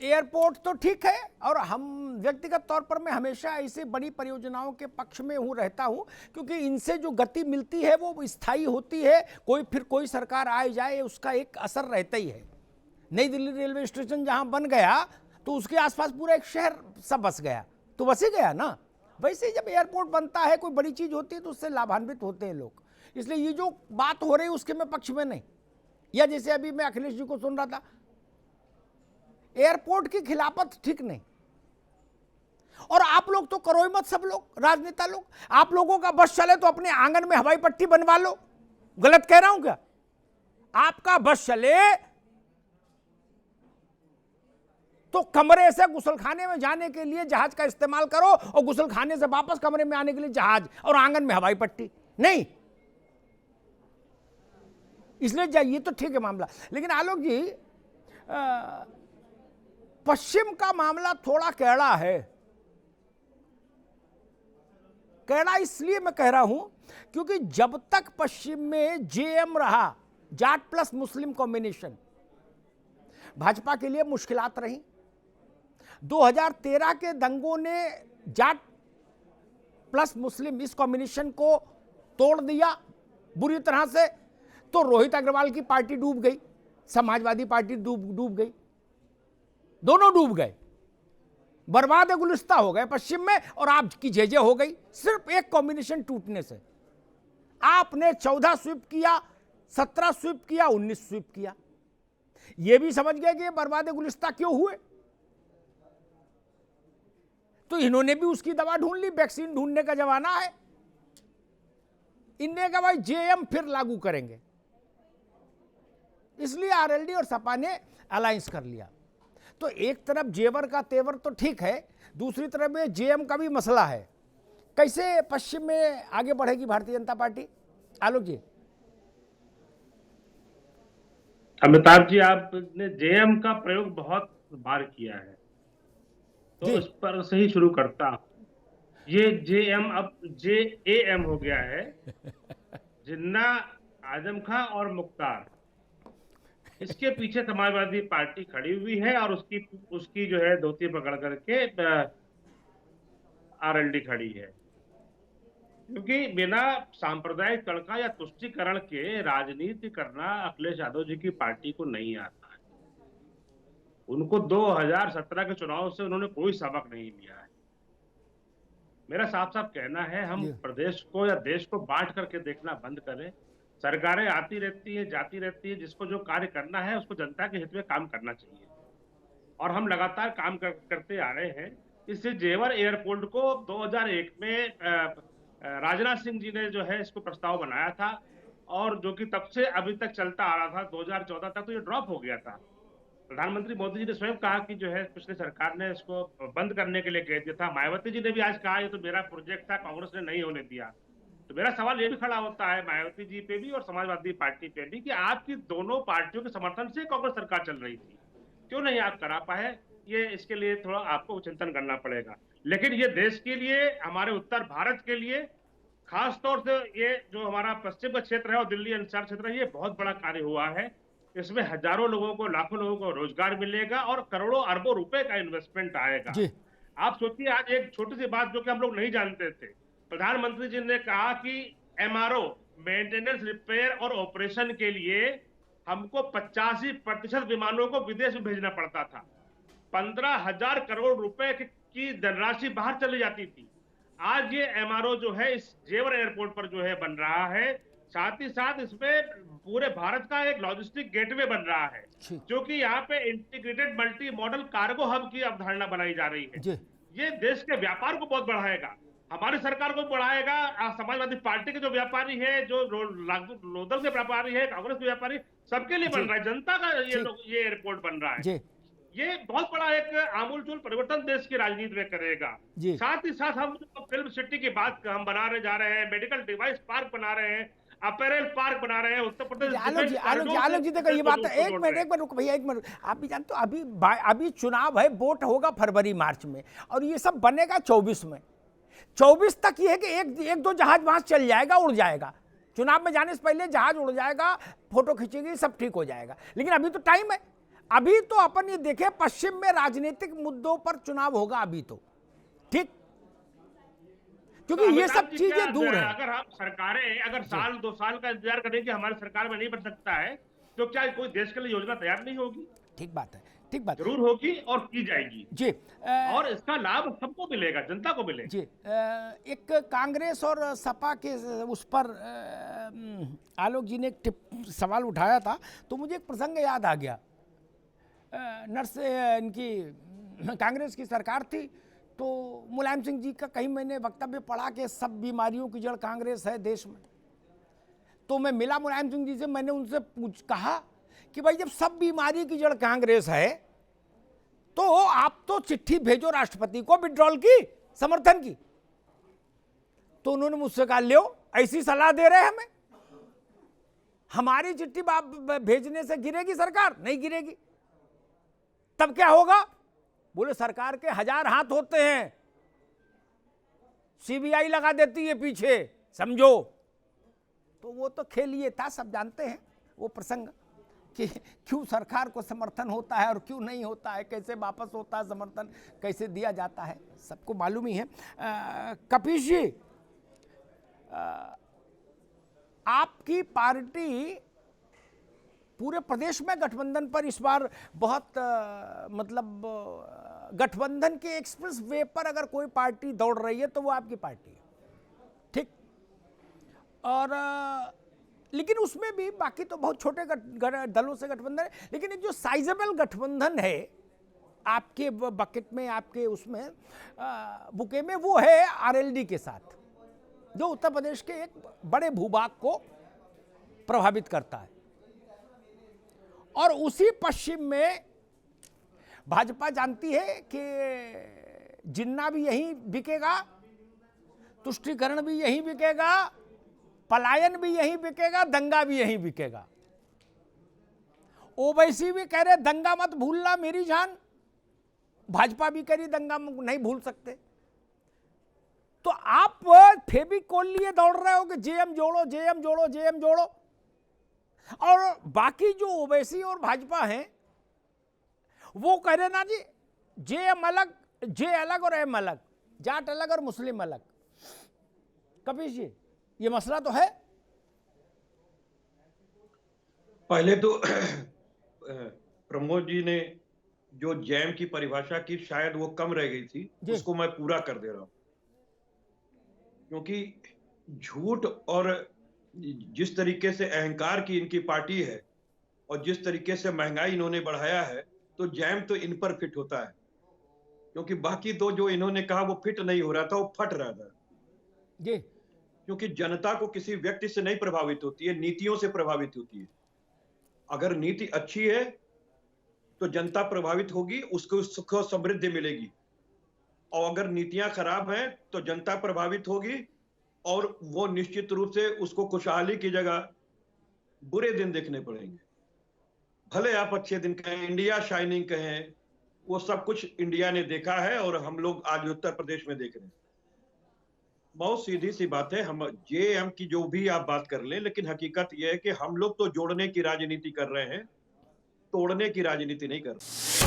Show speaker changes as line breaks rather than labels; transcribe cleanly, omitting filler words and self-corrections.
Airport तो ठीक है, और हम व्यक्तिगत तौर पर मैं हमेशा ऐसे बड़ी परियोजनाओं के पक्ष में रहता हूं, क्योंकि इनसे जो गति मिलती है वो स्थायी होती है। कोई सरकार आए जाए उसका एक असर रहता ही है। नई दिल्ली रेलवे स्टेशन जहां बन गया तो उसके आसपास पूरा एक शहर सब बस गया, तो बस ही गया ना। वैसे जब एयरपोर्ट बनता है, कोई बड़ी चीज होती है, तो उससे लाभान्वित होते हैं लोग। इसलिए ये जो बात हो रही है उसके मैं पक्ष में नहीं। या जैसे अभी मैं अखिलेश जी को सुन रहा था, एयरपोर्ट की खिलाफत ठीक नहीं। और आप लोग तो करो ही मत, सब लोग राजनेता लोग, आप लोगों का बस चले तो अपने आंगन में हवाई पट्टी बनवा लो। गलत कह रहा हूं क्या? आपका बस चले तो कमरे से गुसलखाने में जाने के लिए जहाज का इस्तेमाल करो, और गुसलखाने से वापस कमरे में आने के लिए जहाज, और आंगन में हवाई पट्टी नहीं। इसलिए ये तो ठीक है मामला। लेकिन आलोक जी, पश्चिम का मामला थोड़ा कैड़ा है। कैड़ा इसलिए मैं कह रहा हूं क्योंकि जब तक पश्चिम में जेएम रहा, जाट प्लस मुस्लिम कॉम्बिनेशन, भाजपा के लिए मुश्किलात रही। 2013 के दंगों ने जाट प्लस मुस्लिम इस कॉम्बिनेशन को तोड़ दिया बुरी तरह से। तो रोहित अग्रवाल की पार्टी डूब गई, समाजवादी पार्टी डूब गई, दोनों डूब गए, बर्बाद गुलिस्ता हो गए पश्चिम में, और आपकी जय हो गई सिर्फ एक कॉम्बिनेशन टूटने से। आपने 14 स्वीप किया, 17 स्वीप किया, 19 स्वीप किया। यह भी समझ गए कि ये बर्बाद गुलिस्ता क्यों हुए, तो इन्होंने भी उसकी दवा ढूंढ ली। वैक्सीन ढूंढने का जमाना है। इनने कहा भाई जेएम फिर लागू करेंगे, इसलिए आरएलडी और सपा ने अलायंस कर लिया। तो एक तरफ जेवर का तेवर तो ठीक है, दूसरी तरफ में जेएम का भी मसला है। कैसे पश्चिम में आगे बढ़ेगी भारतीय जनता पार्टी, आलोक जी?
अमिताभ जी, आपने जेएम का प्रयोग बहुत बार किया है, तो उस पर से ही शुरू करता हूं। ये जेएम अब जेएएम हो गया है। जिन्ना, आजम खां और मुख्तार, इसके पीछे समाजवादी पार्टी खड़ी हुई है, और उसकी जो है धोती पकड़ करके आरएलडी खड़ी है। क्योंकि बिना सांप्रदायिक तड़का या तुष्टीकरण के राजनीति करना अखिलेश यादव जी की पार्टी को नहीं आता है। उनको 2017 के चुनाव से उन्होंने कोई सबक नहीं लिया है। मेरा साफ साफ कहना है, हम प्रदेश को या देश को बांट करके देखना बंद करें। सरकारें आती रहती है, जाती रहती है, जिसको जो कार्य करना है उसको जनता के हित में काम करना चाहिए, और हम लगातार काम करते आ रहे हैं। इससे जेवर एयरपोर्ट को 2001 में राजनाथ सिंह जी ने जो है इसको प्रस्ताव बनाया था, और जो कि तब से अभी तक चलता आ रहा था। 2014 तक तो ये ड्रॉप हो गया था। प्रधानमंत्री मोदी जी ने स्वयं कहा कि जो है पिछली सरकार ने इसको बंद करने के लिए कह दिया था। मायावती जी ने भी आज कहा ये तो मेरा प्रोजेक्ट था, कांग्रेस ने नहीं होने दिया। तो मेरा सवाल ये भी खड़ा होता है मायावती जी पे भी और समाजवादी पार्टी पे भी, कि आपकी दोनों पार्टियों के समर्थन से कांग्रेस सरकार चल रही थी, क्यों नहीं आप करा पाए? ये इसके लिए थोड़ा आपको चिंतन करना पड़ेगा। लेकिन ये देश के लिए, हमारे उत्तर भारत के लिए, खास तौर से ये जो हमारा पश्चिम का क्षेत्र है और दिल्ली एनसीआर क्षेत्र है, ये बहुत बड़ा कार्य हुआ है। इसमें हजारों लोगों को, लाखों लोगों को रोजगार मिलेगा, और करोड़ों अरबों रुपए का इन्वेस्टमेंट आएगा। आप सोचिए, आज एक छोटी सी बात जो कि हम लोग नहीं जानते थे, प्रधानमंत्री जी ने कहा कि एमआरओ, मेंटेनेंस, रिपेयर और ऑपरेशन के लिए हमको 85% विमानों को विदेश में भेजना पड़ता था। 15,000 करोड़ रुपए की धनराशि बाहर चली जाती थी। आज ये एमआरओ जो है इस जेवर एयरपोर्ट पर जो है बन रहा है। साथ ही साथ इसमें पूरे भारत का एक लॉजिस्टिक गेटवे बन रहा है, जो कि यहाँ पे integrated multi modal cargo hub की अवधारणा बनाई जा रही है। ये देश के व्यापार को बहुत बढ़ाएगा, हमारी सरकार को बढ़ाएगा। समाजवादी पार्टी के जो व्यापारी है, जो लोदल के व्यापारी है, कांग्रेस के व्यापारी, सबके लिए बन रहा है। जनता का ये एयरपोर्ट बन रहा है। ये बहुत बड़ा एक आमूलचूल परिवर्तन देश की राजनीति में करेगा। साथ ही साथ हम फिल्म सिटी की बात हम बनाने जा रहे हैं, मेडिकल डिवाइस पार्क बना रहे हैं, अपैरल पार्क बना रहे हैं उत्तर प्रदेश।
आलोक जी देखो, ये बात है, एक मिनट रुक भैया, एक मिनट। आप भी जानते हो अभी चुनाव है, वोट होगा फरवरी मार्च में, और ये सब बनेगा 24 में। 24 तक ये है कि एक दो जहाज वहां चल जाएगा, उड़ जाएगा। चुनाव में जाने से पहले जहाज उड़ जाएगा, फोटो खींचेगी, सब ठीक हो जाएगा। लेकिन अभी तो टाइम है। अभी तो अपन ये देखें, पश्चिम में राजनीतिक मुद्दों पर चुनाव होगा अभी तो, ठीक, क्योंकि
तो
ये
अमिताभ
सब
जी,
चीजें
क्या
दूर है।
अगर हम सरकारें अगर साल 2 साल का इंतजार करें कि हमारी सरकार में नहीं बन सकता है, तो क्या कोई देश के लिए योजना तैयार नहीं होगी?
ठीक बात है, ठीक बात।
जरूर होगी और की जाएगी,
जी
और इसका लाभ सबको मिलेगा, जनता को मिलेगा।
जी एक कांग्रेस और सपा के उस पर आलोक जी ने एक सवाल उठाया था, तो मुझे एक प्रसंग याद आ गया। नर्स इनकी कांग्रेस की सरकार थी, तो मुलायम सिंह जी का कहीं मैंने वक्तव्य पढ़ा कि सब बीमारियों की जड़ कांग्रेस है देश में। तो मैं मिला मुलायम सिंह जी से, मैंने उनसे कहा कि भाई जब सब बीमारी की जड़ कांग्रेस है तो आप तो चिट्ठी भेजो राष्ट्रपति को विड्रॉल की, समर्थन की। तो उन्होंने मुझसे कहा, लो ऐसी सलाह दे रहे हैं हमें, हमारी चिट्ठी भेजने से गिरेगी सरकार? नहीं गिरेगी। तब क्या होगा? बोले सरकार के 1000 हाथ होते हैं, सीबीआई लगा देती है पीछे, समझो। तो वो तो खेल ये था, सब जानते हैं वो प्रसंग कि क्यों सरकार को समर्थन होता है और क्यों नहीं होता है, कैसे वापस होता है समर्थन, कैसे दिया जाता है, सबको मालूम ही है। कपीश जी, आपकी पार्टी पूरे प्रदेश में गठबंधन पर इस बार बहुत मतलब गठबंधन के एक्सप्रेस वे पर अगर कोई पार्टी दौड़ रही है तो वो आपकी पार्टी है, ठीक। और लेकिन उसमें भी बाकी तो बहुत छोटे दलों से गठबंधन है, लेकिन एक जो साइजेबल गठबंधन है आपके बकेट में, आपके उसमें बुके में, वो है आरएलडी के साथ, जो उत्तर प्रदेश के एक बड़े भूभाग को प्रभावित करता है। और उसी पश्चिम में भाजपा जानती है कि जिन्ना भी यहीं बिकेगा, तुष्टीकरण भी यहीं बिकेगा, पलायन भी यहीं बिकेगा, दंगा भी यहीं बिकेगा। ओवैसी भी कह रहे दंगा मत भूलना मेरी जान, भाजपा भी कह रही दंगा नहीं भूल सकते। तो आप फेविकोल लिए दौड़ रहे हो कि जेएम जोड़ो, जेएम जोड़ो, जेएम जोड़ो, और बाकी जो ओवैसी और भाजपा हैं वो कह रहे ना जी जेएम अलग, जे अलग और एम अलग, जाट अलग और मुस्लिम अलग। कपीश जी, ये मसला तो है।
पहले तो प्रमोद जी ने जो जैम की परिभाषा की, शायद वो कम रह गई थी, उसको मैं पूरा कर दे रहा हूं। क्योंकि झूठ और जिस तरीके से अहंकार की इनकी पार्टी है और जिस तरीके से महंगाई इन्होंने बढ़ाया है, तो जैम तो इन पर फिट होता है। क्योंकि बाकी तो जो इन्होंने कहा वो फिट नहीं हो रहा था, वो फट रहा था
जी।
क्योंकि जनता को किसी व्यक्ति से नहीं प्रभावित होती है, नीतियों से प्रभावित होती है। अगर नीति अच्छी है तो जनता प्रभावित होगी, उसको सुख और समृद्धि मिलेगी, और अगर नीतियां खराब हैं तो जनता प्रभावित होगी और वो निश्चित रूप से उसको खुशहाली की जगह बुरे दिन देखने पड़ेंगे। भले आप अच्छे दिन कहें, इंडिया शाइनिंग कहें, वो सब कुछ इंडिया ने देखा है और हम लोग आज उत्तर प्रदेश में देख रहे हैं। बहुत सीधी सी बात है, हम जेएम की जो भी आप बात कर लें, लेकिन हकीकत यह है कि हम लोग तो जोड़ने की राजनीति कर रहे हैं, तोड़ने की राजनीति नहीं कर रहे।